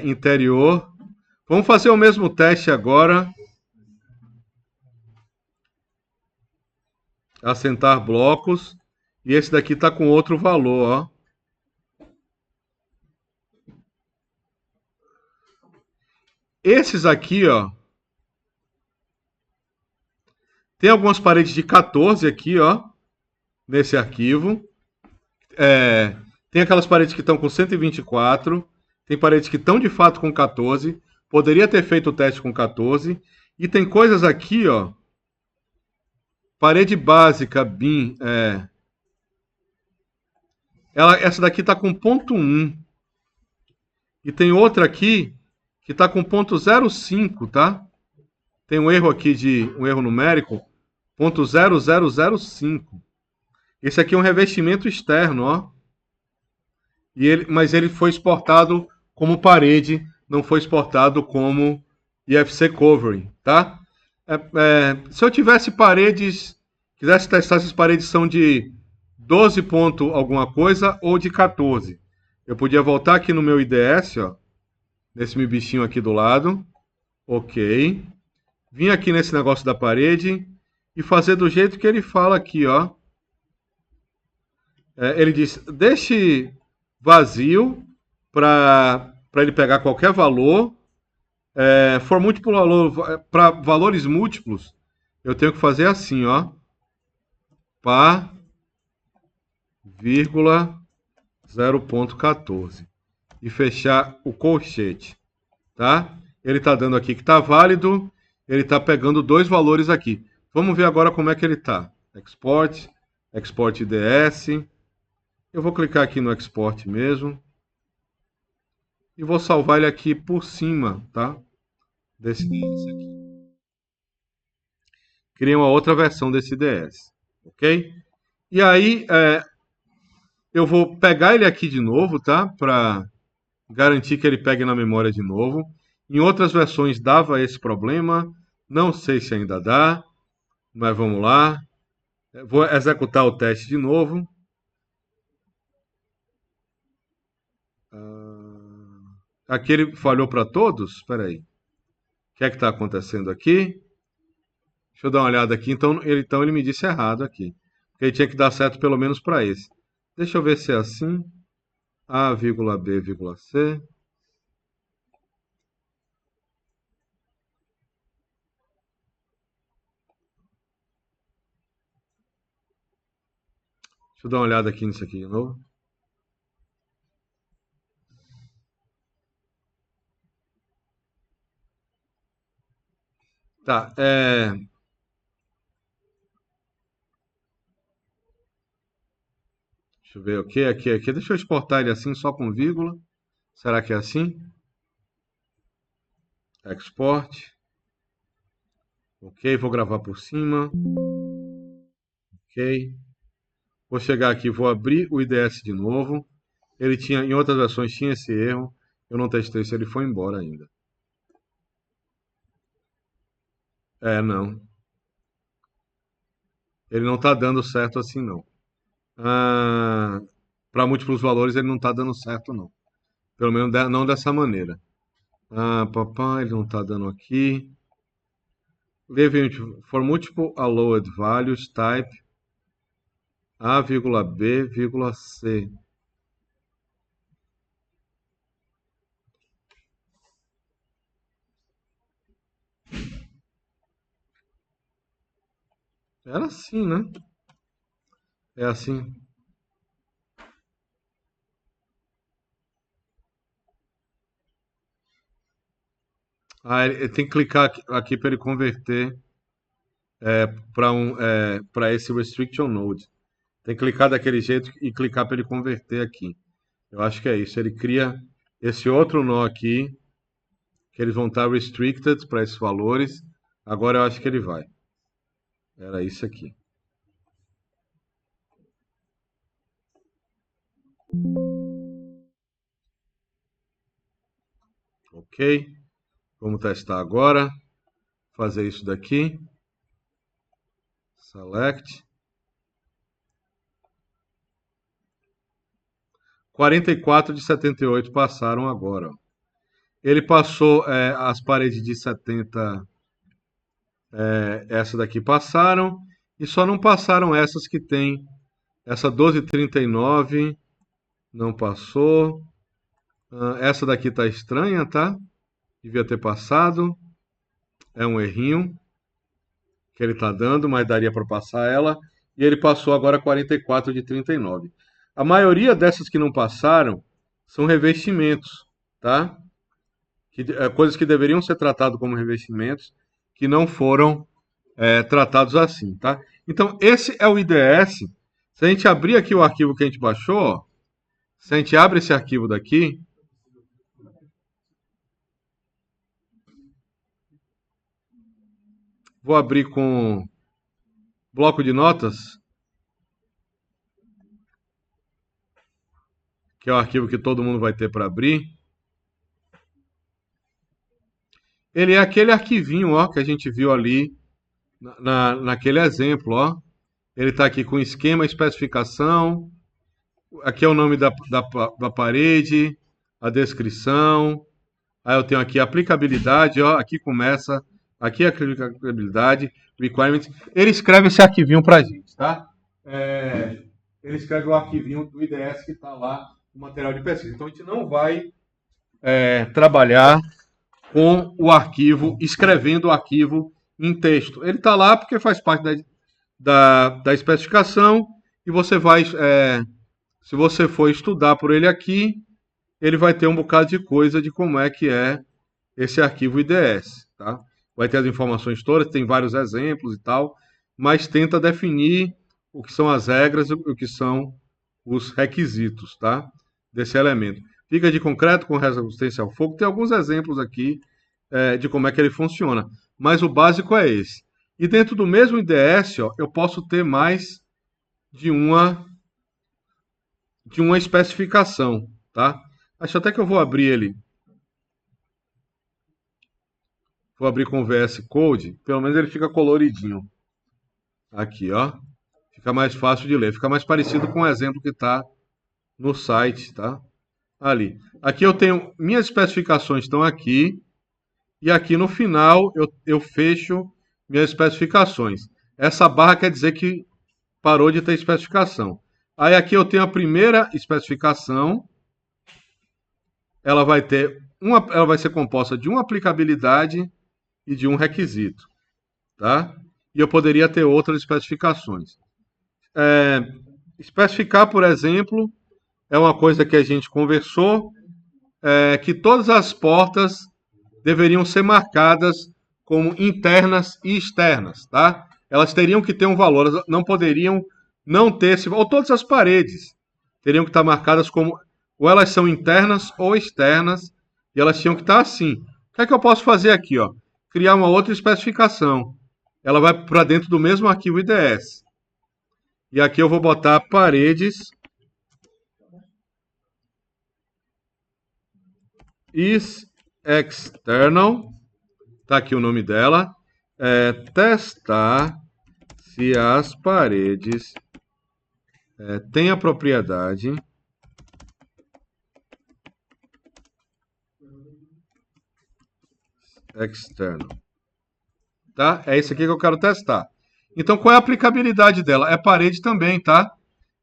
Interior. Vamos fazer o mesmo teste agora. Assentar blocos. E esse daqui está com outro valor, ó. Esses aqui, ó. Tem algumas paredes de 14 aqui, ó. Nesse arquivo. Tem aquelas paredes que estão com 124. Tem paredes que estão de fato com 14. Poderia ter feito o teste com 14. E tem coisas aqui, ó. Parede básica, BIM. Essa daqui está com ponto 1. E tem outra aqui que está com ponto 0,5, tá? Tem um erro aqui um erro numérico. Ponto 0005. Esse aqui é um revestimento externo, ó. Mas ele foi exportado como parede, não foi exportado como IFC covering, tá? Se eu tivesse paredes, quisesse testar se as paredes são de 12 ponto alguma coisa ou de 14. Eu podia voltar aqui no meu IDS, ó, nesse meu bichinho aqui do lado, ok. Vim aqui nesse negócio da parede e fazer do jeito que ele fala aqui, ó. Ele diz, deixe vazio para ele pegar qualquer valor. For múltiplo valor, para valores múltiplos, eu tenho que fazer assim, ó. Pá, vírgula, 0,14. E fechar o colchete, tá? Ele está dando aqui que está válido. Ele está pegando dois valores aqui. Vamos ver agora como é que ele está. Export, Export IDS. Eu vou clicar aqui no Export mesmo. E vou salvar ele aqui por cima, tá? Desse DS aqui. Criei uma outra versão desse DS, ok? E aí, eu vou pegar ele aqui de novo, tá? Para garantir que ele pegue na memória de novo. Em outras versões dava esse problema. Não sei se ainda dá, mas vamos lá. Vou executar o teste de novo. Aqui ele falhou para todos? Espera aí. O que é que está acontecendo aqui? Deixa eu dar uma olhada aqui. Então ele me disse errado aqui. Porque ele tinha que dar certo pelo menos para esse. Deixa eu ver se é assim. A, vírgula B, vírgula C. Deixa eu dar uma olhada aqui nisso aqui de novo. Tá, deixa eu ver o que aqui. Deixa eu exportar ele assim, só com vírgula. Será que é assim? Export. Ok, vou gravar por cima. Ok. Vou chegar aqui, vou abrir o IDS de novo. Ele tinha, em outras versões tinha esse erro. Eu não testei se ele foi embora ainda. Não. Ele não está dando certo assim, não. Para múltiplos valores, ele não está dando certo, não. Pelo menos não dessa maneira. Papai, ele não está dando aqui. Leave for multiple allowed values, type A, B, C. Era assim, né? É assim. Ele tem que clicar aqui para ele converter para esse restriction node. Tem que clicar daquele jeito e clicar para ele converter aqui. Eu acho que é isso. Ele cria esse outro nó aqui, que eles vão estar restricted para esses valores. Agora eu acho que ele vai. Era isso aqui. Ok. Vamos testar agora. Fazer isso daqui. Select. 44 de 78 passaram agora. Ele passou as paredes de 70, essa daqui passaram, e só não passaram essas que tem. Essa 1239 não passou. Essa daqui tá estranha, tá? Devia ter passado. É um errinho que ele tá dando, mas daria para passar ela. E ele passou agora 44 de 39. A maioria dessas que não passaram são revestimentos, tá? Coisas que deveriam ser tratadas como revestimentos, que não foram tratados assim, tá? Então, esse é o IDS. Se a gente abrir aqui o arquivo que a gente baixou, ó, se a gente abre esse arquivo daqui, vou abrir com bloco de notas. que é o arquivo que todo mundo vai ter para abrir. Ele é aquele arquivinho, ó, que a gente viu ali naquele exemplo, ó. Ele está aqui com esquema, especificação. Aqui é o nome da parede, a descrição. Aí eu tenho aqui a aplicabilidade, ó. Aqui começa, aqui é a aplicabilidade, requirements. Ele escreve esse arquivinho para a gente, tá? Ele escreve o arquivinho do IDS que está lá no material de pesquisa. Então a gente não vai trabalhar com o arquivo, escrevendo o arquivo em texto. Ele está lá porque faz parte da especificação e você vai, se você for estudar por ele aqui, ele vai ter um bocado de coisa de como é que é esse arquivo IDS, tá? Vai ter as informações todas, tem vários exemplos e tal, mas tenta definir o que são as regras e o que são os requisitos, tá? Desse elemento. Fica de concreto com resistência ao fogo. Tem alguns exemplos aqui de como é que ele funciona, mas o básico é esse. E dentro do mesmo IDS, ó, eu posso ter mais de uma especificação, tá? Acho até que eu vou abrir ele. Vou abrir com o VS Code, pelo menos ele fica coloridinho. Aqui, ó. Fica mais fácil de ler, fica mais parecido com o exemplo que está no site, tá? Ali. Aqui eu tenho, minhas especificações estão aqui, e aqui no final eu fecho minhas especificações. Essa barra quer dizer que parou de ter especificação. Aí aqui eu tenho a primeira especificação, ela vai ser composta de uma aplicabilidade e de um requisito, tá? E eu poderia ter outras especificações. Especificar, por exemplo, é uma coisa que a gente conversou, que todas as portas deveriam ser marcadas como internas e externas, tá? Elas teriam que ter um valor, elas não poderiam não ter esse valor, ou todas as paredes teriam que estar marcadas como, ou elas são internas ou externas, e elas tinham que estar assim. O que é que eu posso fazer aqui, ó? Criar uma outra especificação. Ela vai para dentro do mesmo arquivo IDS. E aqui eu vou botar paredes is external, tá aqui o nome dela, testar se as paredes têm a propriedade external, tá? É isso aqui que eu quero testar. Então, qual é a aplicabilidade dela? É parede também, tá?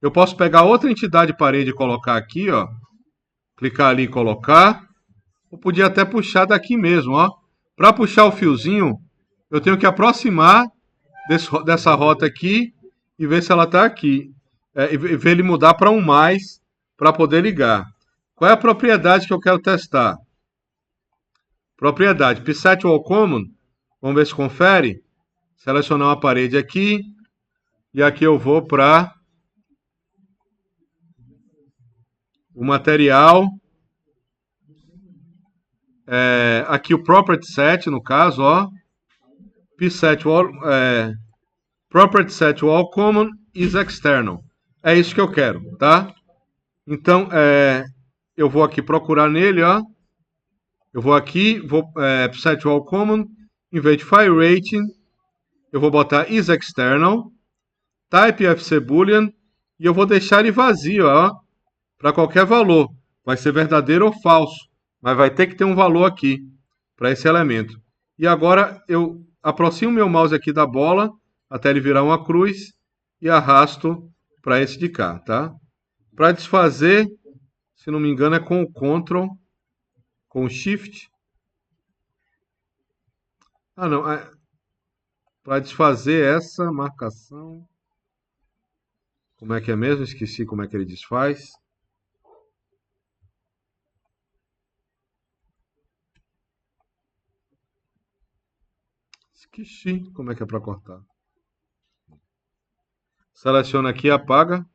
Eu posso pegar outra entidade parede e colocar aqui, ó, clicar ali e colocar, ou podia até puxar daqui mesmo, ó. Para puxar o fiozinho, eu tenho que aproximar dessa rota aqui e ver se ela está aqui. E ver ele mudar para um mais para poder ligar. Qual é a propriedade que eu quero testar? Propriedade P7 Wall Common. Vamos ver se confere. Selecionar uma parede aqui. E aqui eu vou para o material. Aqui o Property Set, no caso, ó. P7 Wall, Property Set Wall Common is External. É isso que eu quero, tá? Então, eu vou aqui procurar nele, ó. Eu vou aqui, Set Wall Common, em vez de File Rating, eu vou botar is External, Type FC Boolean, e eu vou deixar ele vazio, ó, para qualquer valor. Vai ser verdadeiro ou falso, mas vai ter que ter um valor aqui, para esse elemento. E agora eu aproximo meu mouse aqui da bola, até ele virar uma cruz, e arrasto para esse de cá, tá? Para desfazer, se não me engano, é com o Ctrl, com o Shift. Ah, não. Para desfazer essa marcação. Como é que é mesmo? Esqueci como é que ele desfaz. Esqueci como é que é para cortar. Seleciona aqui e apaga.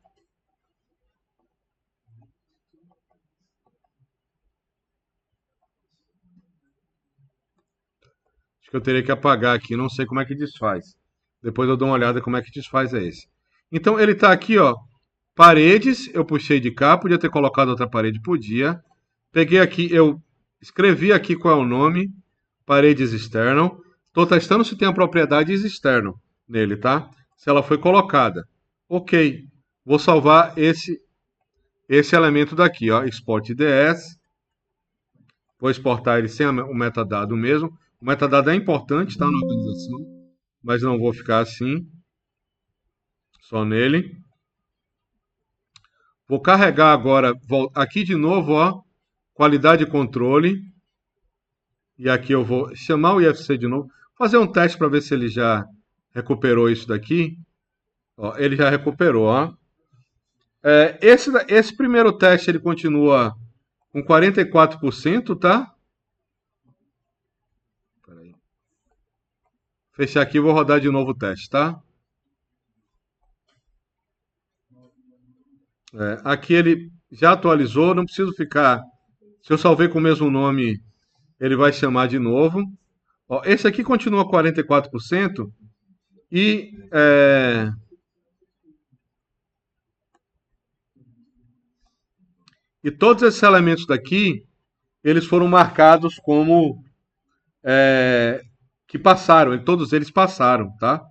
Acho que eu teria que apagar aqui, não sei como é que desfaz. Depois eu dou uma olhada como é que desfaz esse. Então ele está aqui, ó. Paredes, eu puxei de cá, podia ter colocado outra parede, podia. Peguei aqui, eu escrevi aqui qual é o nome, paredes external. Estou testando se tem a propriedades external nele, tá? Se ela foi colocada. Ok, vou salvar esse elemento daqui, ó, export IDS. Vou exportar ele sem o metadado mesmo. O metadado é importante, tá, na organização, mas não vou ficar assim, só nele. Vou carregar agora, aqui de novo, ó, qualidade e controle. E aqui eu vou chamar o IFC de novo, fazer um teste para ver se ele já recuperou isso daqui. Ó, ele já recuperou, ó. Esse primeiro teste ele continua com 44%, tá? Peraí. Fechar aqui e vou rodar de novo o teste, tá? Aqui ele já atualizou, não preciso ficar. Se eu salvei com o mesmo nome, ele vai chamar de novo. Ó, esse aqui continua 44% e todos esses elementos daqui, eles foram marcados como que passaram, todos eles passaram, tá?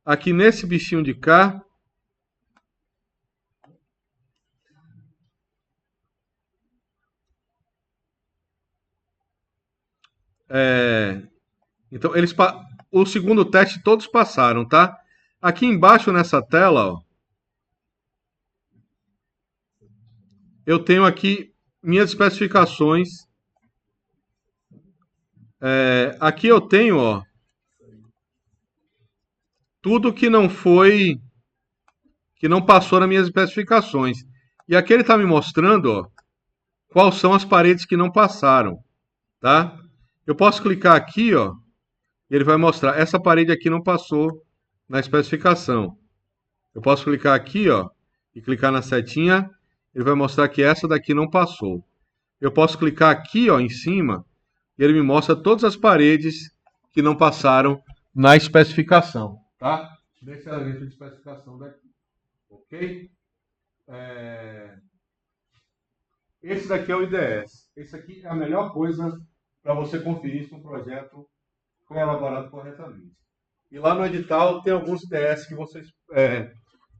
Aqui nesse bichinho de cá, então o segundo teste todos passaram, tá? Aqui embaixo nessa tela, ó, eu tenho aqui minhas especificações. Aqui eu tenho, ó, tudo que não foi, que não passou nas minhas especificações. E aqui ele está me mostrando, ó, quais são as paredes que não passaram, tá? Eu posso clicar aqui, ó, e ele vai mostrar, essa parede aqui não passou na especificação. Eu posso clicar aqui, ó, e clicar na setinha, ele vai mostrar que essa daqui não passou. Eu posso clicar aqui, ó, em cima, e ele me mostra todas as paredes que não passaram na especificação, tá? Nesse elemento de especificação daqui, ok? Esse daqui é o IDS. Esse aqui é a melhor coisa para você conferir se um projeto foi elaborado corretamente. E lá no edital tem alguns IDS que vocês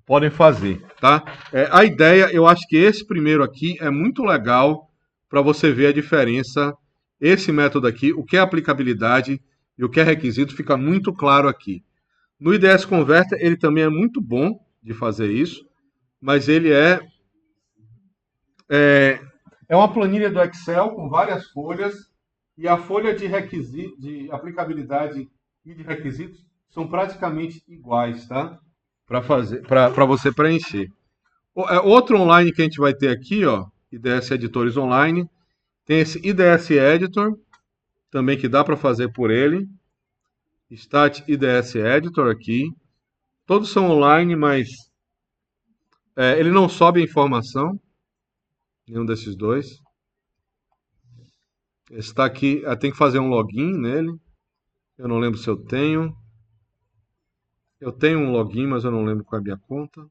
podem fazer, tá? A ideia, eu acho que esse primeiro aqui é muito legal para você ver a diferença. Esse método aqui, o que é aplicabilidade e o que é requisito, fica muito claro aqui. No IDS Converter, ele também é muito bom de fazer isso, mas ele é uma planilha do Excel com várias folhas e a folha de requisito, de aplicabilidade e de requisitos são praticamente iguais, tá? Para você preencher. Outro online que a gente vai ter aqui, ó, IDS Editores Online, tem esse IDS Editor, também que dá para fazer por ele. Stat IDS Editor aqui. Todos são online, mas ele não sobe a informação, nenhum desses dois. Esse está aqui, tem que fazer um login nele. Eu não lembro se eu tenho. Eu tenho um login, mas eu não lembro qual é a minha conta.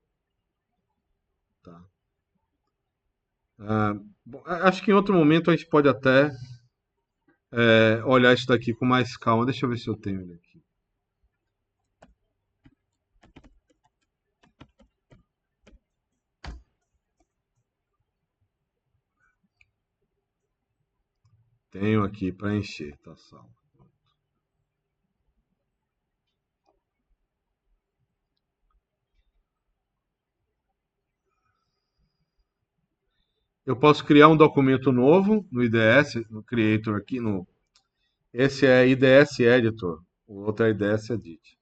Tá. Bom, acho que em outro momento a gente pode até olhar isso daqui com mais calma. Deixa eu ver se eu tenho ele aqui. Tenho aqui para encher, tá salvo. Eu posso criar um documento novo no IDS, no Creator aqui, esse é IDS Editor, o outro é IDS Edit.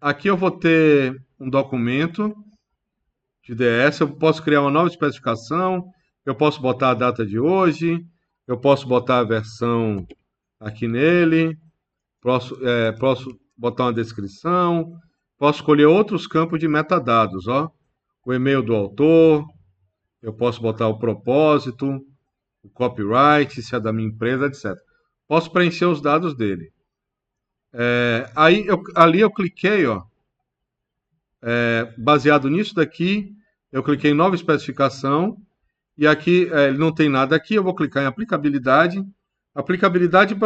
Aqui eu vou ter um documento de IDS, eu posso criar uma nova especificação, eu posso botar a data de hoje, eu posso botar a versão aqui nele, posso botar uma descrição, posso escolher outros campos de metadados, ó, o e-mail do autor, eu posso botar o propósito, o copyright, se é da minha empresa, etc. Posso preencher os dados dele. Ali eu cliquei, ó, Baseado nisso daqui, eu cliquei em nova especificação, e aqui ele não tem nada aqui, eu vou clicar em aplicabilidade. Aplicabilidade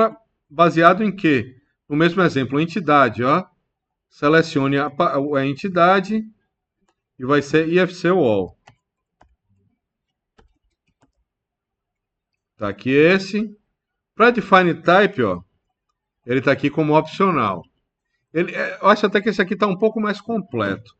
baseado em quê? No mesmo exemplo, entidade, ó. Selecione a entidade e vai ser IFC Wall. Tá aqui esse. Para Define Type, ó, ele está aqui como opcional. Eu acho até que esse aqui está um pouco mais completo.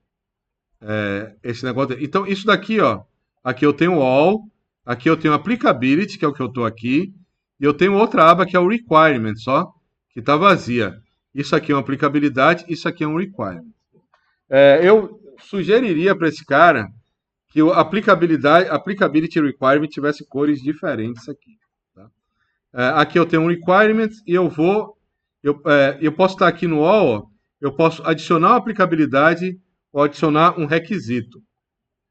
Esse negócio. Então, isso daqui, ó. Aqui eu tenho All. Aqui eu tenho Applicability, que é o que eu estou aqui. E eu tenho outra aba que é o Requirements, ó. Que está vazia. Isso aqui é uma aplicabilidade, isso aqui é um Requirement. Eu sugeriria para esse cara que o Applicability Requirement tivesse cores diferentes aqui. Tá? Aqui eu tenho um Requirement e eu posso estar aqui no All, ó, eu posso adicionar uma aplicabilidade ou adicionar um requisito,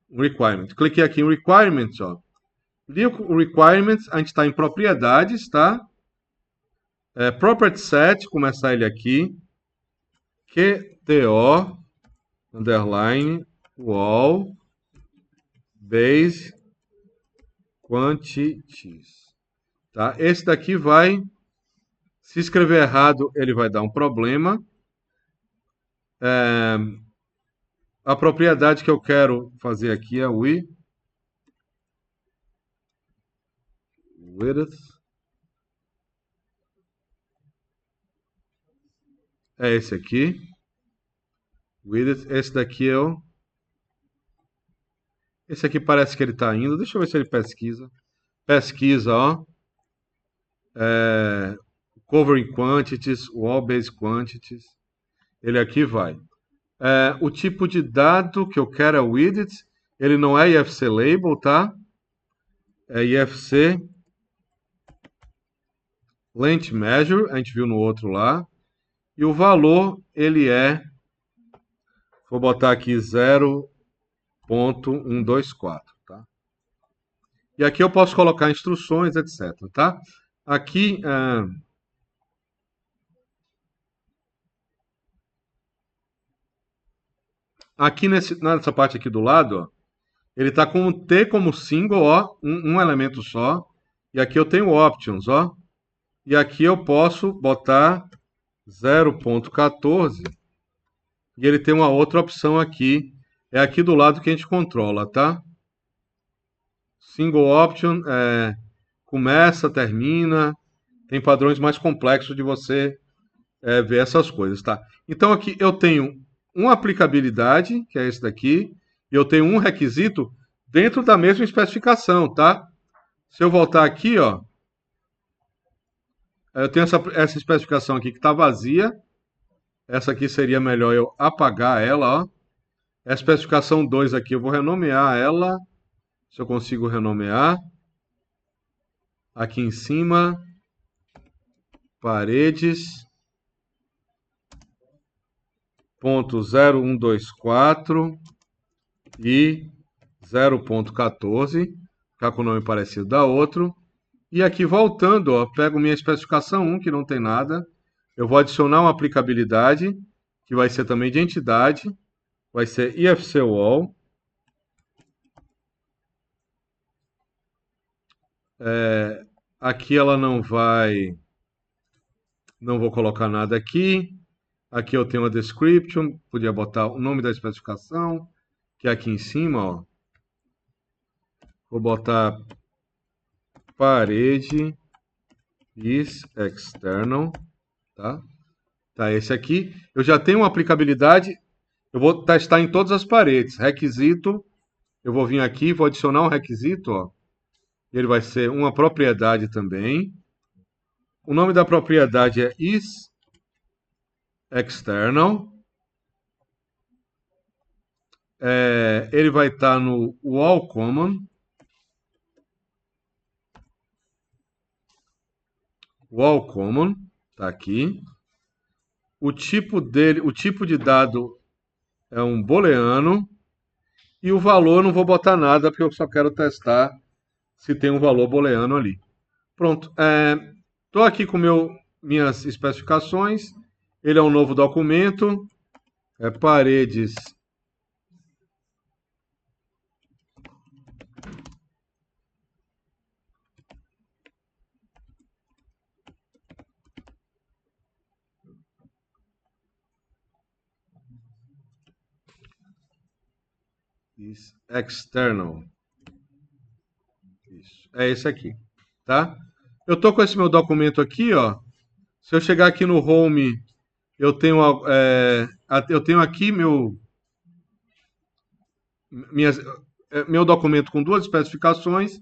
um requirement. Cliquei aqui em Requirements, ó. Li o Requirements, a gente está em propriedades, tá? Property Set, começar ele aqui. QTO, underline, wall, base, quantities. Tá? Esse daqui vai, se escrever errado, ele vai dar um problema. A propriedade que eu quero fazer aqui é width. É esse aqui. Width. Esse daqui é o... Esse aqui parece que ele está indo. Deixa eu ver se ele pesquisa. Pesquisa, ó. Covering quantities, wall-based quantities. Ele aqui vai. O tipo de dado que eu quero é o widget. Ele não é IFC label, tá? É IFC length measure. A gente viu no outro lá. E o valor, ele é... Vou botar aqui 0.124, tá? E aqui eu posso colocar instruções, etc, tá? Aqui... Aqui nessa parte aqui do lado, ó, ele está com o T como single, ó, um elemento só. E aqui eu tenho options, ó. E aqui eu posso botar 0.14. E ele tem uma outra opção aqui. É aqui do lado que a gente controla, tá? Single option, começa, termina. Tem padrões mais complexos de você ver essas coisas, tá? Então aqui eu tenho uma aplicabilidade, que é esse daqui, e eu tenho um requisito dentro da mesma especificação, tá? Se eu voltar aqui, ó, eu tenho essa especificação aqui que está vazia. Essa aqui seria melhor eu apagar ela, ó. A especificação 2 aqui, eu vou renomear ela, se eu consigo renomear. Aqui em cima, paredes, ponto 0124 e 0.14, ficar com o nome parecido da outro. E aqui voltando, ó, pego minha especificação 1, que não tem nada. Eu vou adicionar uma aplicabilidade, que vai ser também de entidade. Vai ser IFC Wall. Aqui ela não vai... Não vou colocar nada aqui. Aqui eu tenho uma description. Podia botar o nome da especificação, que é aqui em cima, ó. Vou botar parede is external, tá? Tá, esse aqui. Eu já tenho uma aplicabilidade. Eu vou testar em todas as paredes. Requisito. Eu vou vir aqui, vou adicionar um requisito, ó. Ele vai ser uma propriedade também. O nome da propriedade é is external. Ele vai estar no wall common. Wall common, tá aqui. O tipo dele, o tipo de dado é um booleano. E o valor não vou botar nada, porque eu só quero testar se tem um valor booleano ali. Pronto. Estou aqui com minhas especificações. Ele é um novo documento. Paredes is external. Isso, é esse aqui, tá? Eu tô com esse meu documento aqui, ó. Se eu chegar aqui no home, eu tenho, eu tenho aqui minhas, meu documento com duas especificações.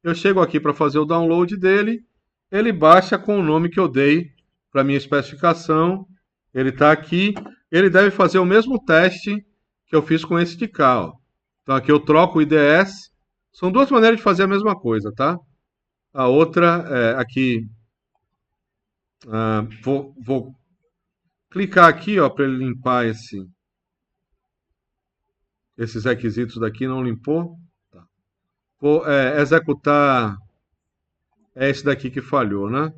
Eu chego aqui para fazer o download dele. Ele baixa com o nome que eu dei para minha especificação. Ele está aqui. Ele deve fazer o mesmo teste que eu fiz com esse de cá, ó. Então aqui eu troco o IDS. São duas maneiras de fazer a mesma coisa, tá? A outra é aqui. Vou clicar aqui, ó, para ele limpar esses requisitos daqui. Não limpou? Tá. Vou executar. É esse daqui que falhou, né?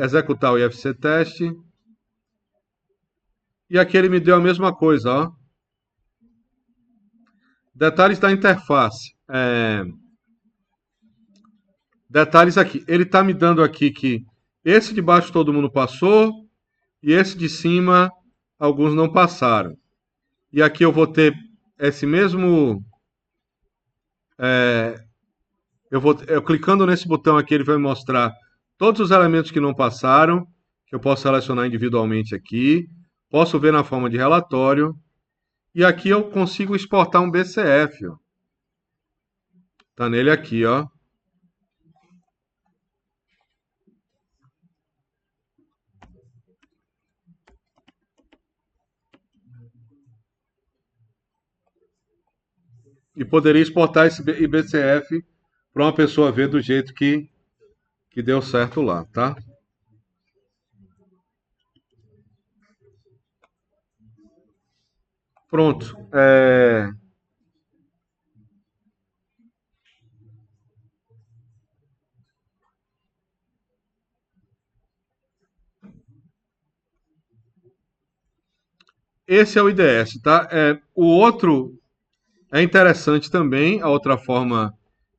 Executar o IFC teste. E aqui ele me deu a mesma coisa, ó. Detalhes da interface. Detalhes aqui. Ele está me dando aqui que esse de baixo todo mundo passou e esse de cima alguns não passaram. E aqui eu vou ter esse mesmo... eu clicando nesse botão aqui, ele vai mostrar todos os elementos que não passaram, que eu posso selecionar individualmente aqui. Posso ver na forma de relatório. E aqui eu consigo exportar um BCF. Ó. Tá nele aqui, ó. E poderia exportar esse IBCF para uma pessoa ver do jeito que deu certo lá, tá? Pronto. Esse é o IDS, tá? O outro é interessante também, a outra forma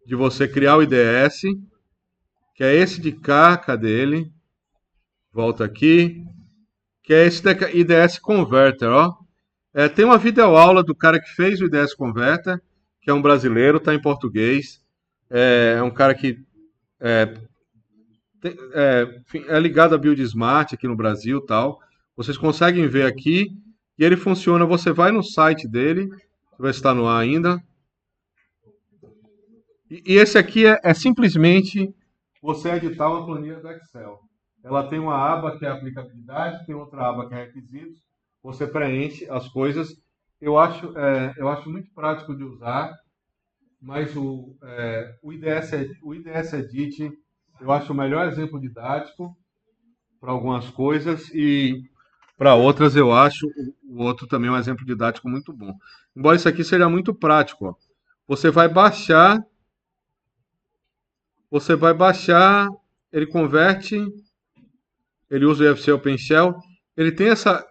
de você criar o IDS, que é esse de cá, cadê ele? Volta aqui, que é esse IDS Converter, ó. Tem uma videoaula do cara que fez o IDS Converter, que é um brasileiro, está em português. É um cara que enfim, é ligado a Build Smart aqui no Brasil, tal. Vocês conseguem ver aqui e ele funciona. Você vai no site dele, vai estar no ar ainda. E esse aqui é simplesmente você editar uma planilha do Excel. Ela tem uma aba que é aplicabilidade, tem outra aba que é requisitos. Você preenche as coisas. Eu acho muito prático de usar, mas o IDS Edit eu acho o melhor exemplo didático para algumas coisas e para outras eu acho o outro também um exemplo didático muito bom. Embora isso aqui seja muito prático, ó. Você vai baixar, ele converte, ele usa o UFC OpenShell, ele tem essa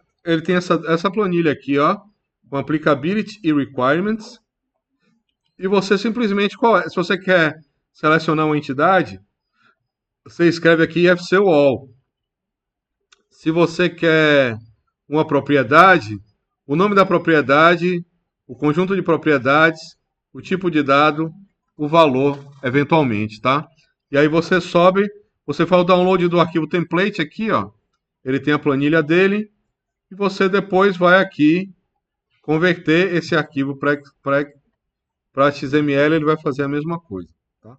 planilha aqui, ó, com applicability e requirements. E você simplesmente, se você quer selecionar uma entidade, você escreve aqui IFC All. Se você quer uma propriedade, o nome da propriedade, o conjunto de propriedades, o tipo de dado, o valor, eventualmente, tá? E aí você sobe, você faz o download do arquivo template aqui, ó. Ele tem a planilha dele e você depois vai aqui converter esse arquivo para XML, ele vai fazer a mesma coisa, tá?